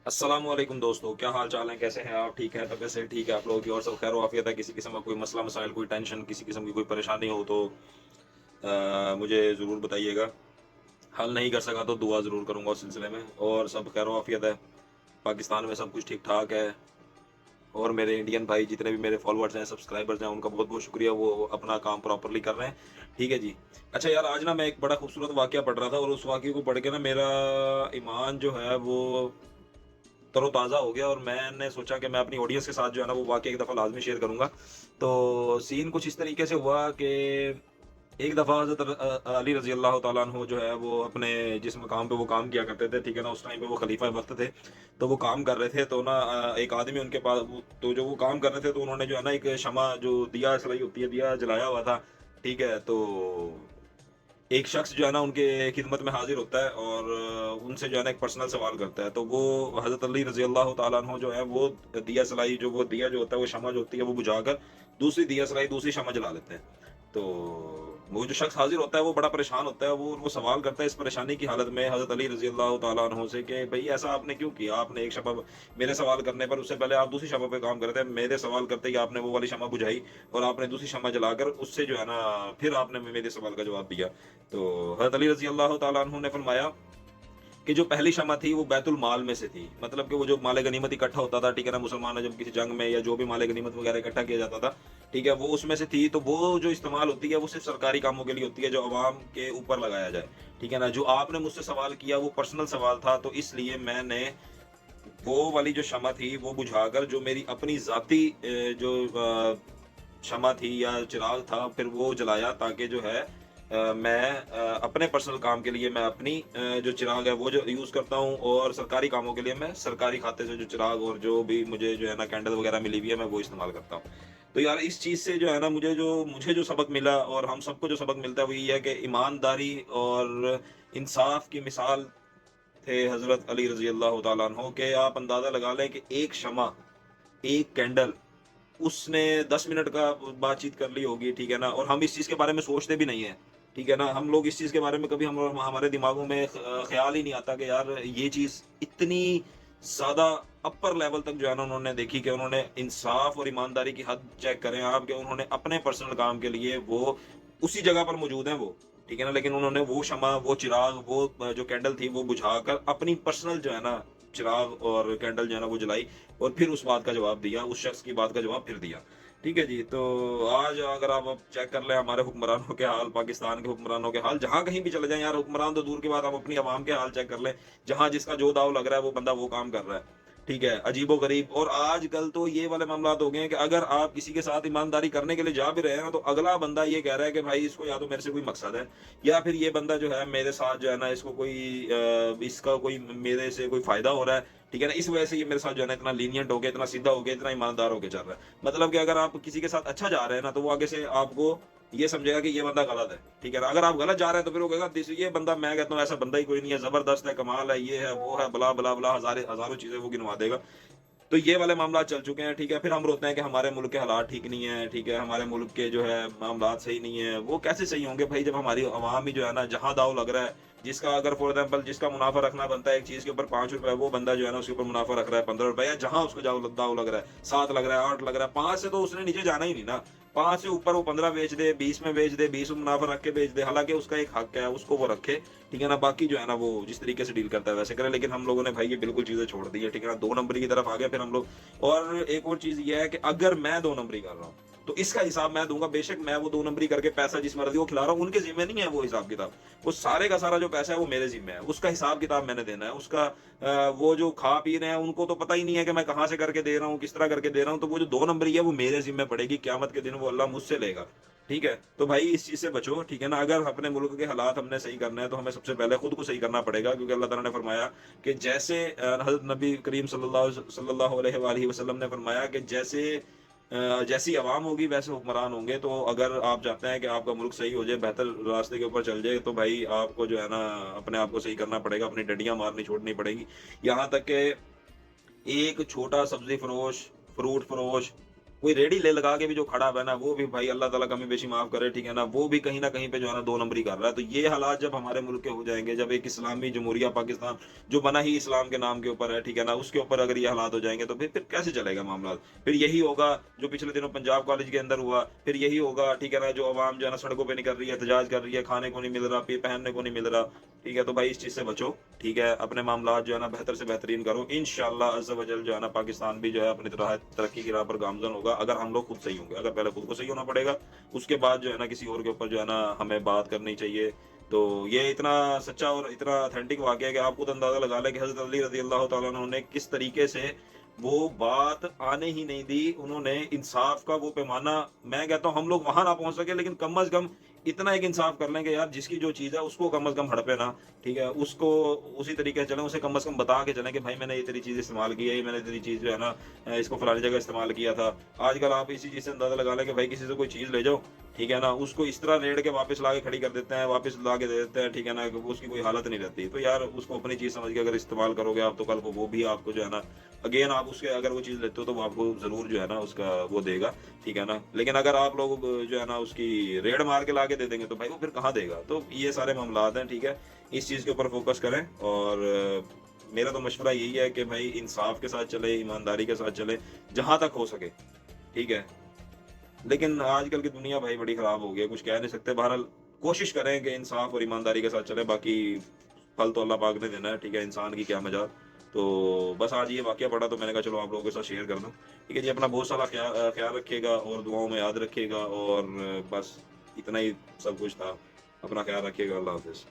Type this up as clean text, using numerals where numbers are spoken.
अस्सलाम वालेकुम दोस्तों, क्या हाल चाल है? कैसे हैं आप? ठीक है? तबीयत से ठीक है आप लोगों की? और सब खैर वाफियत है? किसी किस्म का कोई मसला मसाइल, कोई टेंशन, किसी किस्म की कोई परेशानी हो तो मुझे ज़रूर बताइएगा। हल नहीं कर सका तो दुआ ज़रूर करूँगा उस सिलसिले में। और सब खैर वाफियत है, पाकिस्तान में सब कुछ ठीक ठाक है। और मेरे इंडियन भाई जितने भी मेरे फॉलोअर्स हैं, सब्सक्राइबर्स हैं, उनका बहुत बहुत शुक्रिया, वो अपना काम प्रॉपरली कर रहे हैं। ठीक है जी। अच्छा यार, आज ना मैं एक बड़ा खूबसूरत वाक़या पढ़ रहा था और उस वाक़ये को पढ़ के ना मेरा ईमान जो है वो तरोताज़ा हो गया, और मैंने सोचा कि मैं अपनी ऑडियंस के साथ जो है ना वो वाक़या एक दफ़ा लाज़मी शेयर करूँगा। तो सीन कुछ इस तरीके से हुआ कि एक दफ़ा हज़रत अली रज़ी अल्लाह तआला अन्हु जो है वो अपने जिस मकाम पे वो काम किया करते थे, ठीक है ना? उस टाइम पे वो खलीफ़ा वक़्त थे, तो वो काम कर रहे थे, तो ना एक आदमी उनके पास तो जो वो काम कर रहे थे, तो उन्होंने जो है ना एक शमा जो दिया जलाई होती है, दिया जलाया हुआ था, ठीक है? तो एक शख्स जो है ना उनके खिदमत में हाज़िर होता है और उनसे जो है ना एक पर्सनल सवाल करता है। तो वो हज़रत अली रज़ी अल्लाह तआला अन्हु जो है वो दिया जलाई जो वो दिया जो होता है, वो शमع जो होती है वो बुझाकर दूसरी दिया जलाई दूसरी शमع जला लेते हैं। तो वो जो शख्स हाज़िर होता है वो बड़ा परेशान होता है, वो सवाल करता है इस परेशानी की हालत में हज़रत अली रज़ी अल्लाह तआला अन्हु से कि भई ऐसा आपने क्यों किया? आपने एक शमع मेरे सवाल करने पर उससे पहले आप दूसरी शमع पे काम कर रहे थे। मेरे सवाल करते ही आपने वो वाली शमع बुझाई और आपने दूसरी शमع जलाकर उससे जो है ना फिर आपने मेरे सवाल का जवाब दिया। तो हज़रत अली रज़ी अल्लाह तआला अन्हु ने फरमाया कि जो पहली शमع थी वो बैतुल माल में से थी। मतलब कि वो जो माल गनीमत इकट्ठा होता था, ठीक है ना? मुसलमानों जब किसी जंग में या जो भी माल गनीमत वगैरह इकट्ठा किया जाता था, ठीक है? वो उसमें से थी, तो वो जो इस्तेमाल होती है वो सिर्फ़ सरकारी कामों के लिए होती है, जो अवाम के ऊपर लगाया जाए, ठीक है ना? जो आपने मुझसे सवाल किया वो पर्सनल सवाल था, तो इसलिए मैंने वो वाली जो शमع थी वो बुझाकर जो मेरी अपनी ज़ाती जो शमع थी या चिराग था, फिर वो जलाया ताकि जो है मैं अपने पर्सनल काम के लिए मैं अपनी जो चिराग है वो जो यूज़ करता हूँ, और सरकारी कामों के लिए मैं सरकारी खाते से जो चिराग और जो भी मुझे जो है ना कैंडल वगैरह मिली हुई है मैं वो इस्तेमाल करता हूँ। तो यार इस चीज़ से जो है ना मुझे जो सबक मिला और हम सबको जो सबक मिलता है वो ये है कि ईमानदारी और इंसाफ की मिसाल थे हज़रत अली रज़ी अल्लाह तआला अन्हु के। आप अंदाज़ा लगा लें कि एक शमع, एक कैंडल उसने 10 मिनट का बातचीत कर ली होगी, ठीक है ना? और हम इस चीज़ के बारे में सोचते भी नहीं हैं, ठीक है ना? हम लोग इस चीज़ के बारे में कभी हम हमारे दिमागों में ख़्याल ही नहीं आता कि यार ये चीज़ इतनी ज़्यादा अपर लेवल तक जो है ना उन्होंने देखी कि उन्होंने इंसाफ़ और ईमानदारी की हद चेक करें आप, कि उन्होंने अपने पर्सनल काम के लिए वो उसी जगह पर मौजूद हैं वो, ठीक है ना? लेकिन उन्होंने वो शमع, वो चिराग, वो जो कैंडल थी वो बुझाकर अपनी पर्सनल जो है ना चिराग और कैंडल जो है ना वो जलाई और फिर उस बात का जवाब दिया, उस शख्स की बात का जवाब फिर दिया। ठीक है जी, तो आज अगर आप अब चेक कर लें हमारे हुक्मरानों के हाल, पाकिस्तान के हुक्मरानों के हाल, जहाँ कहीं भी चले जाएँ यार, हुक्मरान तो दूर की बात, आप अपनी आवाम के हाल चेक कर लें, जहाँ जिसका जो दाँव लग रहा है वो बंदा वो काम कर रहा है। ठीक है, अजीबो-गरीब। और आजकल तो ये वाले मामलात हो गए हैं कि अगर आप किसी के साथ ईमानदारी करने के लिए जा भी रहे हैं ना, तो अगला बंदा ये कह रहा है कि भाई इसको या तो मेरे से कोई मकसद है, या फिर ये बंदा जो है मेरे साथ जो है ना इसको कोई इसका कोई मेरे से कोई फ़ायदा हो रहा है, ठीक है ना? इस वजह से ये मेरे साथ जो है ना इतना लीनिएंट हो गया, इतना सीधा हो गया, इतना ईमानदार होके चल रहा है। मतलब कि अगर आप किसी के साथ अच्छा जा रहे हैं ना, तो वो आगे से आपको ये समझेगा कि ये बंदा गलत है, ठीक है ना? अगर आप गलत जा रहे हैं तो फिर वो कहेगा दिस ये बंदा, मैं कहता हूँ ऐसा बंदा ही कोई नहीं है, ज़बरदस्त है, कमाल है, ये है, वो है, ब्ला, ब्ला, ब्ला, हज़ारों चीज़ें वो गिनवा देगा। तो ये वाले मामलात चल चुके हैं, ठीक है? फिर हम रोते हैं कि हमारे मुल्क के हालात ठीक नहीं है, ठीक है? हमारे मुल्क के जो है मामलात सही नहीं है। वो कैसे सही होंगे भाई, जब हमारी अवाम ही जो है ना जहाँ दाँव लग रहा है, जिसका अगर फॉर एग्ज़ाम्पल जिसका मुनाफ़ा रखना बनता है एक चीज़ के ऊपर ₹5, वो बंदा जो है ना उसके ऊपर मुनाफ़ा रख रहा है ₹15, या जहाँ उसको दाँव लग रहा है, 7 लग रहा है, 8 लग रहा है, 5 से तो उसने नीचे जाना ही नहीं ना। 5 से ऊपर वो 15 बेच दे, 20 में बेच दे, 20 में मुनाफ़ा रख के बेच दे, हालाँकि उसका एक हक है, उसको वो रखे, ठीक है ना? बाकी जो है ना वो जिस तरीके से डील करता है वैसे करे, लेकिन हम लोगों ने भाई ये बिल्कुल चीज़ें छोड़ दी है, ठीक है ना? 2 नंबरी की तरफ आ गए फिर हम लोग। और एक और चीज़ ये है कि अगर मैं 2 नंबरी कर रहा हूँ, तो इसका हिसाब मैं दूँगा। बेशक मैं वो 2 नंबरी करके पैसा जिस मर्ज़ी को खिला रहा हूँ, उनके ज़िम्मे नहीं है वो हिसाब-किताब। वो सारे का सारा जो पैसा है वो मेरे ज़िम्मे है, उसका हिसाब-किताब मैंने देना है। उसका वो जो खा पी रहे हैं उनको तो पता ही नहीं है कि मैं कहाँ से करके दे रहा हूँ, किस तरह करके दे रहा हूँ, तो वो जो 2 नंबरी है वो मेरे ज़िम्मे पड़ेगी, क़यामत के दिन वो अल्लाह मुझसे लेगा। ठीक है? तो भाई इस चीज़ से बचो, ठीक है ना? अगर अपने मुल्क के हालात हमने सही करने हैं, तो हमें सबसे पहले खुद को सही करना पड़ेगा, क्योंकि अल्लाह ताला ने फरमाया कि जैसे हज़रत नबी करीम सल्लल्लाहु अलैहि वालैहि वसल्लम ने फरमाया कि जैसी अवाम होगी वैसे हुक्मरान होंगे। तो अगर आप चाहते हैं कि आपका मुल्क सही हो जाए, बेहतर रास्ते के ऊपर चल जाए, तो भाई आपको जो है ना अपने आप को सही करना पड़ेगा, अपनी डंडियाँ मारनी छोड़नी पड़ेगी। यहाँ तक कि एक छोटा सब्ज़ी फ़रोश, फ्रूट फ़रोश, कोई रेडी ले लगा के भी जो खड़ा हुआ है ना, वो भी भाई अल्लाह ताला कमी बेशी माफ करे, ठीक है ना, वो भी कहीं ना कहीं पे जो है ना 2 नंबरी कर रहा है। तो ये हालात जब हमारे मुल्क के हो जाएंगे, जब एक इस्लामी जमहूरिया पाकिस्तान जो बना ही इस्लाम के नाम के ऊपर है, ठीक है ना, उसके ऊपर अगर ये हालात हो जाएंगे तो फिर कैसे चलेगा मामला। फिर यही होगा जो पिछले दिनों पंजाब कॉलेज के अंदर हुआ, फिर यही होगा, ठीक है ना, जो अवाम जो है ना सड़कों पे निकल रही है, एहतजाज कर रही है, खाने को नहीं मिल रहा, पहनने को नहीं मिल रहा, ठीक है। तो भाई इस चीज से बचो, ठीक है, अपने मामला जो है ना बेहतर से बेहतरीन करो, इंशाअल्लाह अज़्ज़ व जल जो है ना पाकिस्तान भी जो है अपनी तरह तरक्की की राह पर गामजन होगा, अगर हम लोग खुद सही होंगे। अगर पहले खुद को सही होना पड़ेगा, उसके बाद जो है ना किसी और के ऊपर जो है ना हमें बात करनी चाहिए। तो ये इतना सच्चा और इतना ऑथेंटिक वाकया है कि आप खुद अंदाजा लगा लें कि हजरत अली रजी अल्लाह तआला अन्हु ने किस तरीके से वो बात आने ही नहीं दी। उन्होंने इंसाफ का वो पैमाना, मैं कहता हूँ हम लोग वहां ना पहुंच सके, लेकिन कम अज कम इतना एक इंसाफ कर लें कि यार जिसकी जो चीज है उसको कम अज कम हड़पे ना, ठीक है, उसको उसी तरीके से चलें, उसे कम से कम बता के चलें कि भाई मैंने ये तेरी चीज इस्तेमाल की है, ये मैंने तेरी चीज जो है ना इसको फलानी जगह इस्तेमाल किया था। आजकल आप इसी चीज से अंदाजा लगा लें कि भाई किसी से कोई चीज ले जाओ, ठीक है ना, उसको इस तरह रेड़ के वापस ला के खड़ी कर देते हैं, वापस ला के दे देते हैं, ठीक है ना, उसकी कोई हालत नहीं रहती। तो यार उसको अपनी चीज समझ के अगर इस्तेमाल करोगे आप, तो कल को वो भी आपको जो है ना अगेन आप उसके अगर वो चीज लेते हो तो वो आपको जरूर जो है ना उसका वो देगा, ठीक है ना। लेकिन अगर आप लोग जो है ना उसकी रेड मार के लाके दे देंगे तो भाई वो फिर कहाँ देगा। तो ये सारे मामलात हैं, ठीक है, इस चीज के ऊपर फोकस करें। और मेरा तो मशवरा यही है कि भाई इंसाफ के साथ चले, ईमानदारी के साथ चले जहां तक हो सके, ठीक है। लेकिन आजकल की दुनिया भाई बड़ी खराब हो गई है, कुछ कह नहीं सकते। बहरहाल कोशिश करें कि इंसाफ और ईमानदारी के साथ चले, बाकी फल तो अल्लाह पाक ने देना है, ठीक है, इंसान की क्या मजा। तो बस आज ये वाकया पड़ा तो मैंने कहा चलो आप लोगों के साथ शेयर कर दूं, ठीक है जी। अपना बहुत सारा ख्याल रखिएगा और दुआओं में याद रखिएगा, और बस इतना ही सब कुछ था। अपना ख्याल रखिएगा, अल्लाह हाफिज़।